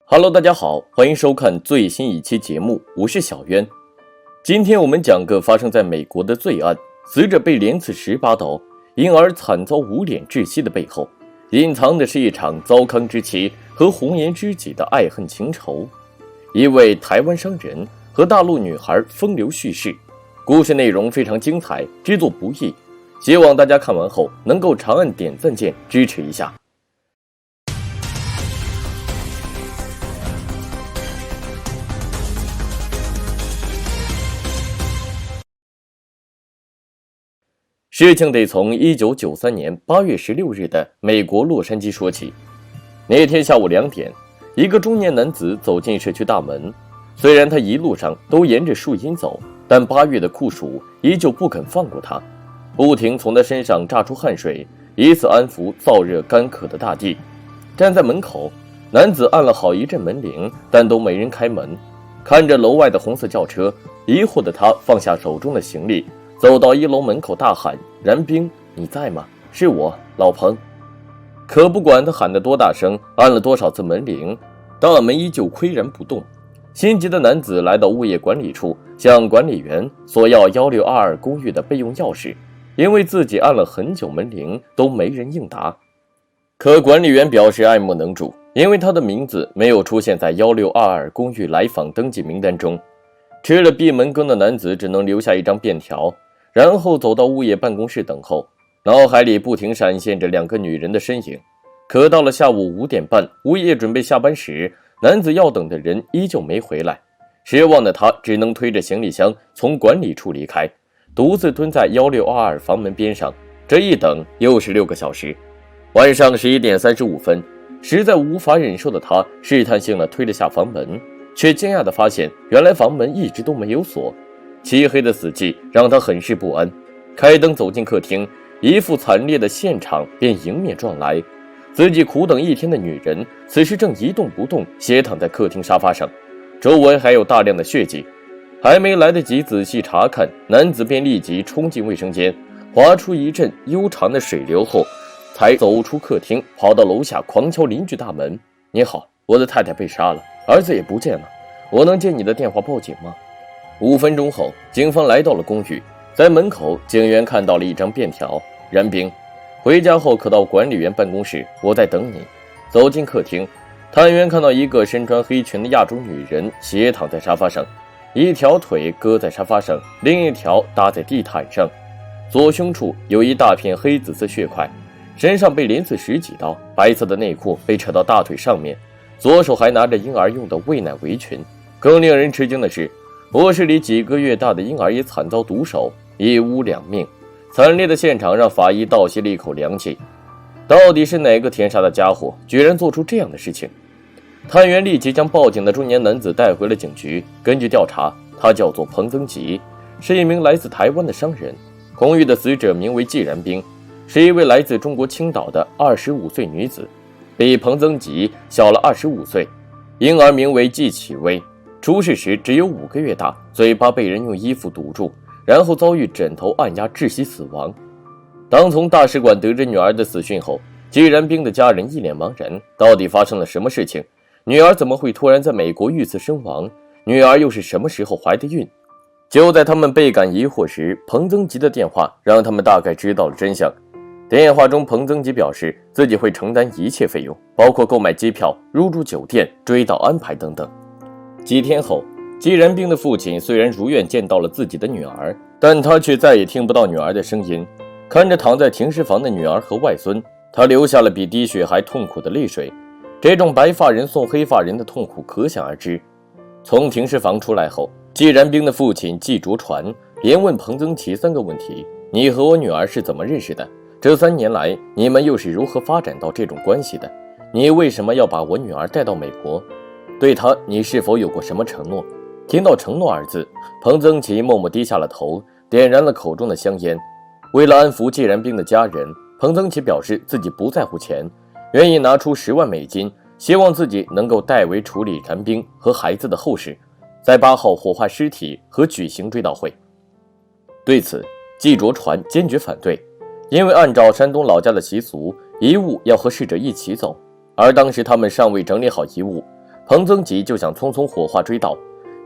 Hello， 大家好，欢迎收看最新一期节目，我是小渊。今天我们讲个发生在美国的罪案，死者被连刺18刀，因而惨遭捂脸窒息的背后，隐藏的是一场糟糠之妻和红颜知己的爱恨情仇。一位台湾商人和大陆女孩风流叙事，故事内容非常精彩，制作不易，希望大家看完后能够长按点赞键支持一下。事情得从1993年8月16日的美国洛杉矶说起。那天下午2点，一个中年男子走进社区大门。虽然他一路上都沿着树荫走，但8月的酷暑依旧不肯放过他，不停从他身上炸出汗水，以此安抚燥热干渴的大地。站在门口，男子按了好一阵门铃，但都没人开门。看着楼外的红色轿车，疑惑的他放下手中的行李，走到1楼门口大喊：“燃冰，你在吗？是我，老彭。”可不管他喊得多大声，按了多少次门铃，大门依旧岿然不动。心急的男子来到物业管理处，向管理员索要1622公寓的备用钥匙，因为自己按了很久门铃都没人应答。可管理员表示爱莫能助，因为他的名字没有出现在1622公寓来访登记名单中。吃了闭门羹的男子只能留下一张便条，然后走到物业办公室等候，脑海里不停闪现着2个女人的身影。可到了下午5点半，物业准备下班时，男子要等的人依旧没回来。失望的他只能推着行李箱从管理处离开，独自蹲在1622房门边上。这一等又是6个小时。晚上11点35分，实在无法忍受的他试探性地推了下房门，却惊讶地发现原来房门一直都没有锁。漆黑的死寂让他很是不安，开灯走进客厅，一副惨烈的现场便迎面撞来。自己苦等1天的女人此时正一动不动斜躺在客厅沙发上，周围还有大量的血迹。还没来得及仔细查看，男子便立即冲进卫生间，划出一阵悠长的水流后才走出客厅，跑到楼下狂敲邻居大门：“你好，我的太太被杀了，儿子也不见了，我能接你的电话报警吗？”5分钟后，警方来到了公寓，在门口，警员看到了一张便条：“燃冰，回家后可到管理员办公室，我在等你。”走进客厅，探员看到一个身穿黑裙的亚洲女人斜躺在沙发上，一条腿搁在沙发上，另一条搭在地毯上，左胸处有一大片黑紫色血块，身上被连刺10几刀，白色的内裤被扯到大腿上面，左手还拿着婴儿用的喂奶围裙。更令人吃惊的是，卧室里几个月大的婴儿也惨遭毒手，1屋2命。惨烈的现场让法医倒吸了一口凉气。到底是哪个天杀的家伙，居然做出这样的事情？探员立即将报警的中年男子带回了警局。根据调查，他叫做彭增吉，是一名来自台湾的商人。公寓的死者名为季燃冰，是一位来自中国青岛的25岁女子，比彭增吉小了25岁。婴儿名为季启威，出事时只有5个月大，嘴巴被人用衣服堵住，然后遭遇枕头按压窒息死亡。当从大使馆得知女儿的死讯后，季燃冰的家人一脸茫然，到底发生了什么事情？女儿怎么会突然在美国遇刺身亡？女儿又是什么时候怀的孕？就在他们倍感疑惑时，彭增吉的电话让他们大概知道了真相。电话中，彭增吉表示自己会承担一切费用，包括购买机票、入住酒店、追悼安排等等。几天后，季燃冰的父亲虽然如愿见到了自己的女儿，但他却再也听不到女儿的声音。看着躺在停尸房的女儿和外孙，他流下了比滴血还痛苦的泪水。这种白发人送黑发人的痛苦可想而知。从停尸房出来后，季燃冰的父亲季卓传连问彭增奇3个问题：“你和我女儿是怎么认识的？这3年来你们又是如何发展到这种关系的？你为什么要把我女儿带到美国？对她，你是否有过什么承诺？”听到承诺2字，彭增奇默默低下了头，点燃了口中的香烟。为了安抚季燃冰的家人，彭增奇表示自己不在乎钱，愿意拿出10万美金，希望自己能够代为处理燃冰和孩子的后事，在8号火化尸体和举行追悼会。对此，季卓传坚决反对，因为按照山东老家的习俗，遗物要和逝者一起走，而当时他们尚未整理好遗物，彭增吉就想匆匆火化追悼。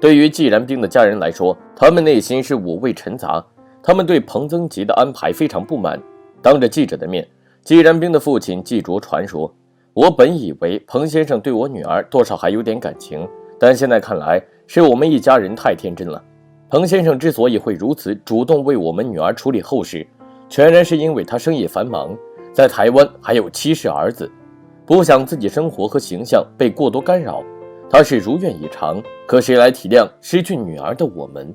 对于季然兵的家人来说，他们内心是五味陈杂，他们对彭增吉的安排非常不满。当着记者的面，季然兵的父亲季卓传说：“我本以为彭先生对我女儿多少还有点感情，但现在看来是我们一家人太天真了。彭先生之所以会如此主动为我们女儿处理后事，全然是因为他生意繁忙，在台湾还有7世儿子，不想自己生活和形象被过多干扰。他是如愿以偿，可谁来体谅失去女儿的我们？”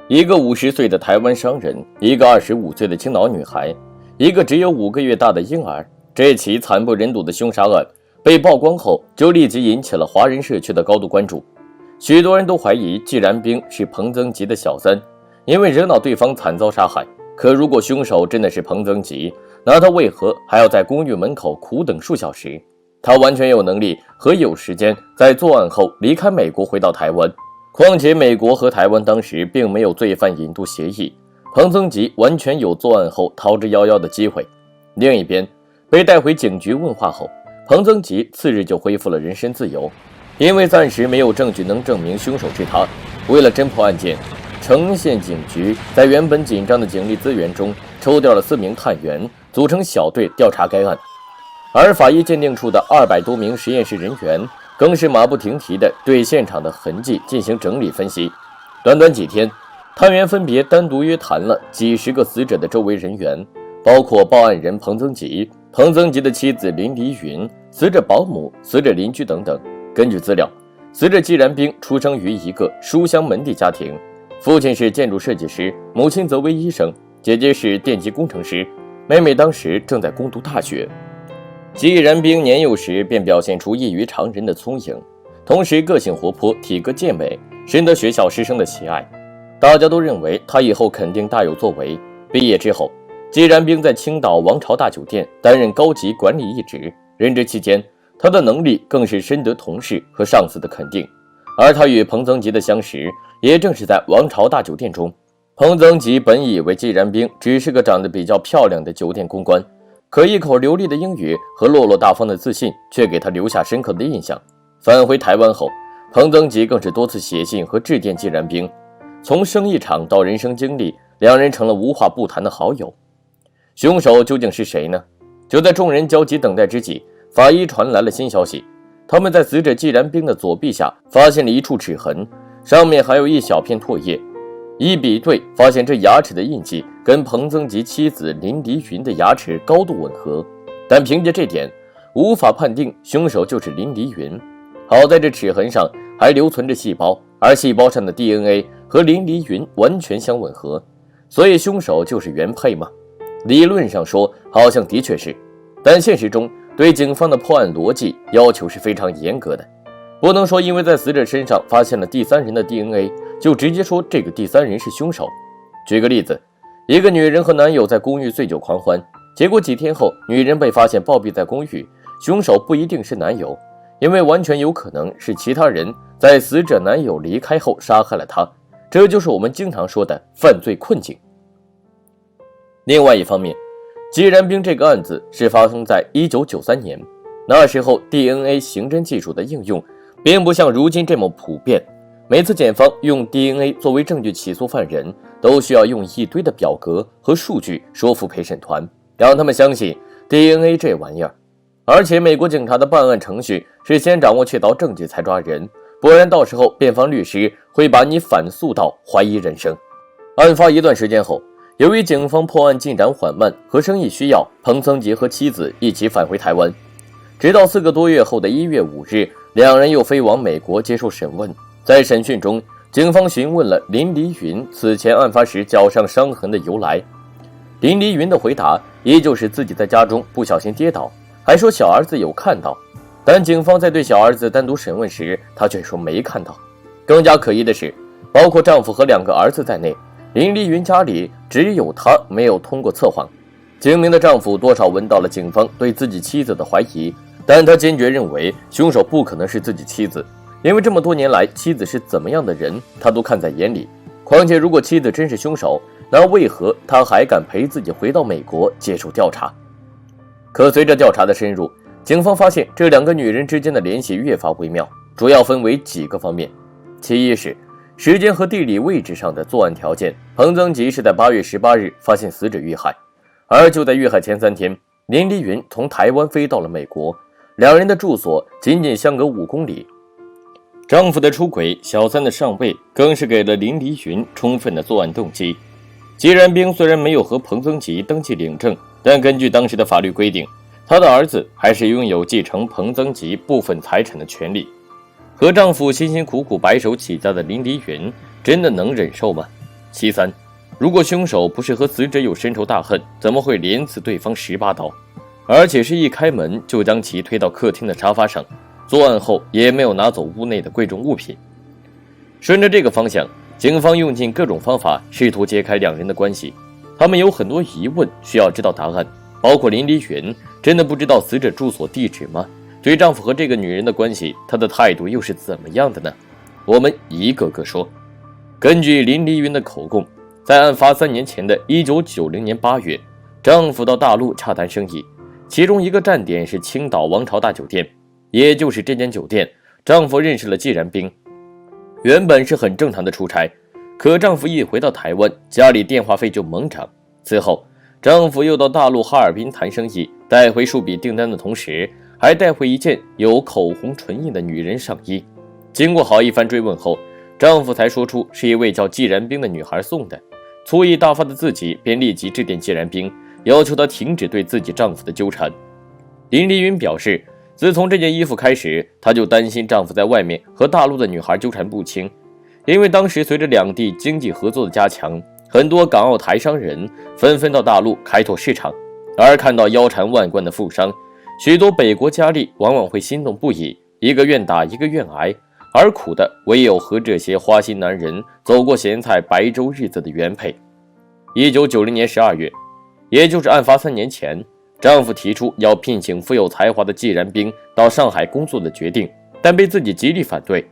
一个50岁的台湾商人，一个25岁的青岛女孩，一个只有5个月大的婴儿，这起惨不忍睹的凶杀案被曝光后，就立即引起了华人社区的高度关注。许多人都怀疑季然兵是彭增吉的小三，因为惹恼对方惨遭杀害。可如果凶手真的是彭增吉，那他为何还要在公寓门口苦等数小时？他完全有能力和有时间在作案后离开美国回到台湾，况且美国和台湾当时并没有罪犯引渡协议，彭增吉完全有作案后逃之夭夭的机会。另一边，被带回警局问话后，彭增吉次日就恢复了人身自由。因为暂时没有证据能证明凶手是他，为了侦破案件，成县警局在原本紧张的警力资源中抽调了4名探员，组成小队调查该案。而法医鉴定处的200多名实验室人员更是马不停蹄地对现场的痕迹进行整理分析。短短几天，探员分别单独约谈了几十个死者的周围人员，包括报案人彭增吉、彭增吉的妻子林黎云、死者保姆、死者邻居等等。根据资料，死者季然兵出生于一个书香门第家庭，父亲是建筑设计师，母亲则为医生，姐姐是电机工程师，妹妹当时正在攻读大学。季然兵年幼时便表现出异于常人的聪颖，同时个性活泼，体格健美，深得学校师生的喜爱。大家都认为他以后肯定大有作为。毕业之后，季然兵在青岛王朝大酒店担任高级管理一职，任职期间，他的能力更是深得同事和上司的肯定。而他与彭增吉的相识，也正是在王朝大酒店中。彭增吉本以为季然兵只是个长得比较漂亮的酒店公关，可一口流利的英语和落落大方的自信却给他留下深刻的印象。返回台湾后，彭增吉更是多次写信和致电季然兵，从生意场到人生经历，两人成了无话不谈的好友。凶手究竟是谁呢？就在众人焦急等待之际，法医传来了新消息，他们在死者季然兵的左臂下发现了一处齿痕，上面还有一小片唾液。一比对，发现这牙齿的印记跟彭增吉妻子林黎云的牙齿高度吻合，但凭借这点，无法判定凶手就是林黎云。好在这齿痕上还留存着细胞，而细胞上的 DNA 和林黎云完全相吻合，所以凶手就是原配吗？理论上说，好像的确是，但现实中对警方的破案逻辑要求是非常严格的，不能说因为在死者身上发现了第三人的 DNA， 就直接说这个第三人是凶手。举个例子，一个女人和男友在公寓醉酒狂欢，结果几天后，女人被发现暴毙在公寓，凶手不一定是男友，因为完全有可能是其他人在死者男友离开后杀害了她，这就是我们经常说的犯罪困境。另外一方面，季然兵这个案子是发生在1993年，那时候 DNA 刑侦技术的应用并不像如今这么普遍，每次检方用 DNA 作为证据起诉犯人，都需要用一堆的表格和数据说服陪审团，让他们相信 DNA 这玩意儿。而且美国警察的办案程序是先掌握确凿证据才抓人，不然到时候辩方律师会把你反诉到怀疑人生。案发一段时间后，由于警方破案进展缓慢和生意需要，彭增吉和妻子一起返回台湾。直到4个多月后的1月5日，两人又飞往美国接受审问。在审讯中，警方询问了林黎云此前案发时脚上伤痕的由来。林黎云的回答依旧是自己在家中不小心跌倒，还说小儿子有看到，但警方在对小儿子单独审问时，他却说没看到。更加可疑的是，包括丈夫和2个儿子在内，林黎云家里只有她没有通过测谎。精明的丈夫多少闻到了警方对自己妻子的怀疑，但他坚决认为凶手不可能是自己妻子，因为这么多年来妻子是怎么样的人他都看在眼里。况且如果妻子真是凶手，那为何他还敢陪自己回到美国接受调查？可随着调查的深入，警方发现这2个女人之间的联系越发微妙。主要分为几个方面。其一是时间和地理位置上的作案条件，彭增吉是在8月18日发现死者遇害，而就在遇害前3天，林丽云从台湾飞到了美国，两人的住所仅仅相隔5公里。丈夫的出轨，小三的上位，更是给了林丽云充分的作案动机。季然兵虽然没有和彭增吉登记领证，但根据当时的法律规定，他的儿子还是拥有继承彭增吉部分财产的权利。和丈夫辛辛苦苦白手起家的林丽云真的能忍受吗？其三，如果凶手不是和死者有深仇大恨，怎么会连刺对方18刀，而且是一开门就将其推到客厅的沙发上，作案后也没有拿走屋内的贵重物品。顺着这个方向，警方用尽各种方法试图揭开两人的关系。他们有很多疑问需要知道答案，包括林丽云真的不知道死者住所地址吗？对丈夫和这个女人的关系，她的态度又是怎么样的呢？我们一个个说。根据林丽云的口供，在案发3年前的1990年8月，丈夫到大陆洽谈生意，其中一个站点是青岛王朝大酒店，也就是这间酒店，丈夫认识了季然兵。原本是很正常的出差，可丈夫一回到台湾，家里电话费就猛涨。此后，丈夫又到大陆哈尔滨谈生意，带回数笔订单的同时，还带回一件有口红唇印的女人上衣。经过好一番追问后，丈夫才说出是一位叫季然兵的女孩送的。醋意大发的自己便立即致电季然兵，要求他停止对自己丈夫的纠缠。林丽云表示，自从这件衣服开始，她就担心丈夫在外面和大陆的女孩纠缠不清，因为当时随着两地经济合作的加强，很多港澳台商人纷纷到大陆开拓市场，而看到腰缠万贯的富商，许多北国佳丽往往会心动不已，一个愿打一个愿挨，而苦的唯有和这些花心男人走过咸菜白粥日子的原配。1990年12月，也就是案发3年前，丈夫提出要聘请富有才华的季然兵到上海工作的决定，但被自己极力反对。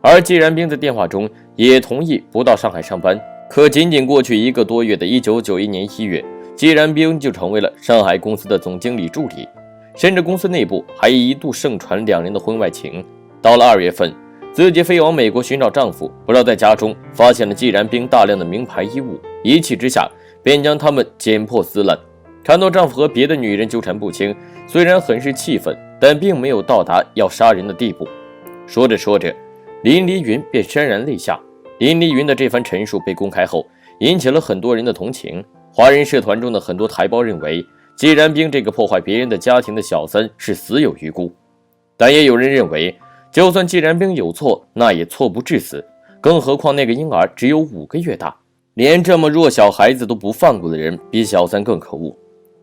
而季然兵在电话中也同意不到上海上班。可仅仅过去1个多月的1991年1月，季然兵就成为了上海公司的总经理助理，甚至公司内部还一度盛传两人的婚外情。到了2月份，自己飞往美国寻找丈夫，不料在家中发现了季然兵大量的名牌衣物，一气之下便将他们剪破撕烂。看到丈夫和别的女人纠缠不清，虽然很是气愤，但并没有到达要杀人的地步。说着说着，林丽云便潸然泪下。林丽云的这番陈述被公开后，引起了很多人的同情。华人社团中的很多台胞认为，季然兵这个破坏别人的家庭的小三是死有余辜，但也有人认为，就算季然兵有错，那也错不致死，更何况那个婴儿只有5个月大，连这么弱小孩子都不放过的人，比小三更可恶。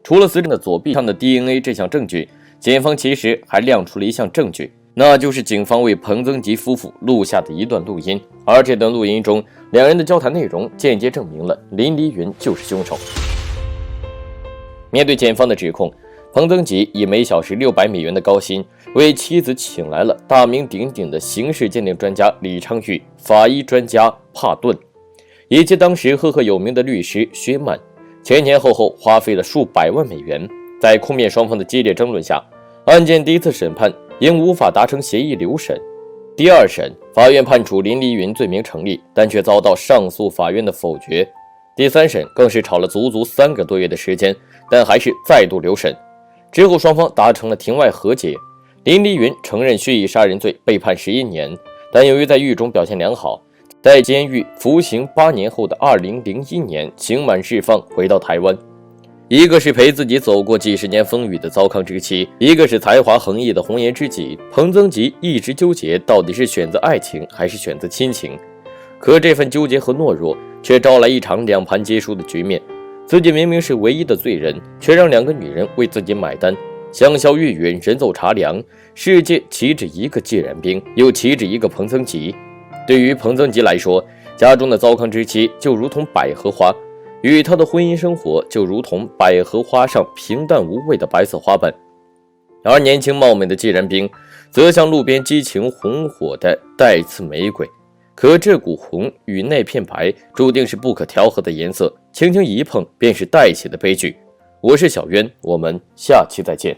除了死者的左臂上的 DNA 这项证据，检方其实还亮出了一项证据，那就是警方为彭增吉夫妇录下的一段录音，而这段录音中两人的交谈内容间接证明了林丽云就是凶手。面对检方的指控，彭增吉以每小时600美元的高薪为妻子请来了大名鼎鼎的刑事鉴定专家李昌钰、法医专家帕顿，以及当时赫赫有名的律师薛曼，前前后后花费了数百万美元。在控辩双方的激烈争论下，案件第一次审判因无法达成协议留审。第2审，法院判处林丽云罪名成立，但却遭到上诉法院的否决。第3审更是吵了足足3个多月的时间，但还是再度留审。之后双方达成了庭外和解，林丽云承认蓄意杀人罪，被判11年，但由于在狱中表现良好，在监狱服刑8年后的2001年刑满释放，回到台湾。一个是陪自己走过几十年风雨的糟糠之妻，一个是才华横溢的红颜知己。彭增吉一直纠结到底是选择爱情还是选择亲情，可这份纠结和懦弱却招来一场2盘皆输的局面。自己明明是唯一的罪人，却让2个女人为自己买单。香消玉殒，人走茶凉，世界岂止一个季然兵，又岂止一个彭增吉。对于彭增吉来说，家中的糟糠之妻就如同百合花，与他的婚姻生活就如同百合花上平淡无味的白色花瓣。而年轻貌美的季然兵则像路边激情红火的带刺玫瑰，可这股红与那片白注定是不可调和的颜色，轻轻一碰便是带血的悲剧。我是小渊，我们下期再见。